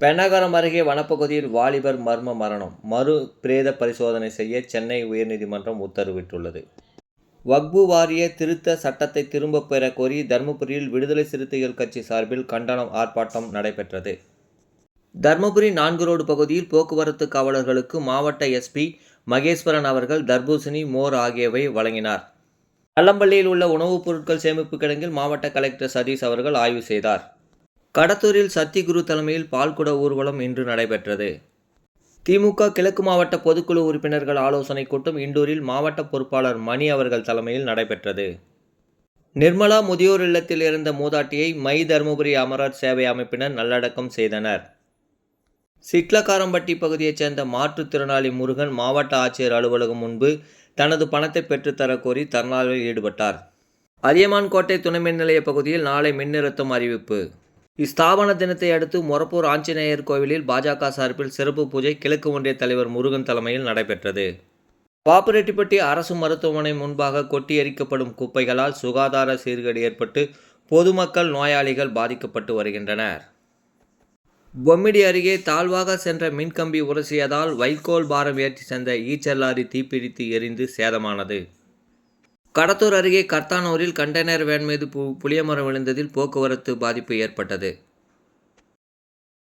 பென்னாகரம் அருகே வனப்பகுதியில் வாலிபர் மர்ம மரணம். மறு பிரேத பரிசோதனை செய்ய சென்னை உயர்நீதிமன்றம் உத்தரவிட்டுள்ளது. வக்பு வாரிய திருத்த சட்டத்தை திரும்பப் பெற கோரி தருமபுரியில் விடுதலை சிறுத்தைகள் கட்சி சார்பில் கண்டன ஆர்ப்பாட்டம் நடைபெற்றது. தருமபுரி 4 ரோடு பகுதியில் போக்குவரத்து காவலர்களுக்கு மாவட்ட எஸ்.பி. மகேஸ்வரன் அவர்கள் தர்பூசணி, மோர் ஆகியவை வழங்கினார். கல்லம்பள்ளியில் உள்ள உணவுப் பொருட்கள் சேமிப்பு கிடங்கில் மாவட்ட கலெக்டர் சதீஷ் அவர்கள் ஆய்வு செய்தார். கடத்தூரில் சத்திகுரு தலைமையில் பால்குட ஊர்வலம் இன்று நடைபெற்றது. திமுக கிழக்கு மாவட்ட பொதுக்குழு உறுப்பினர்கள் ஆலோசனைக் கூட்டம் இண்டூரில் மாவட்ட பொறுப்பாளர் மணி அவர்கள் தலைமையில் நடைபெற்றது. நிர்மலா முதியோர் இல்லத்தில் இருந்த மூதாட்டியை மை தருமபுரி அமரர் சேவை அமைப்பினர் நல்லடக்கம் செய்தனர். சிட்லக்காரம்பட்டி பகுதியைச் சேர்ந்த மாற்றுத்திறனாளி முருகன் மாவட்ட ஆட்சியர் அலுவலகம் முன்பு தனது பணத்தை பெற்றுத்தரக் கோரி தர்ணாவில் ஈடுபட்டார். அதியமான்கோட்டை துணை மின் நிலைய பகுதியில் நாளை மின்னிறுத்தம் அறிவிப்பு. ஸ்தாபன தினத்தை அடுத்து மொரப்பூர் ஆஞ்சநேயர் கோவிலில் பாஜக சார்பில் சிறப்பு பூஜை கிழக்கு ஒன்றிய தலைவர் முருகன் தலைமையில் நடைபெற்றது. பாப்புரெட்டிப்பட்டி அரசு மருத்துவமனை முன்பாக கொட்டி எரிக்கப்படும் குப்பைகளால் சுகாதார சீர்கேடு ஏற்பட்டு பொதுமக்கள், நோயாளிகள் பாதிக்கப்பட்டு வருகின்றனர். பொம்மிடி அருகே தாழ்வாக சென்ற மின்கம்பி உரசியதால் வைக்கோல் பாரம் ஏற்றி சென்ற ஈச்சர் லாரி தீப்பிடித்து எரிந்து சேதமானது. கடத்தூர் அருகே கர்த்தானூரில் கண்டெய்னர் வேன் மீது புளியமரம் விழுந்ததில் போக்குவரத்து பாதிப்பு ஏற்பட்டது.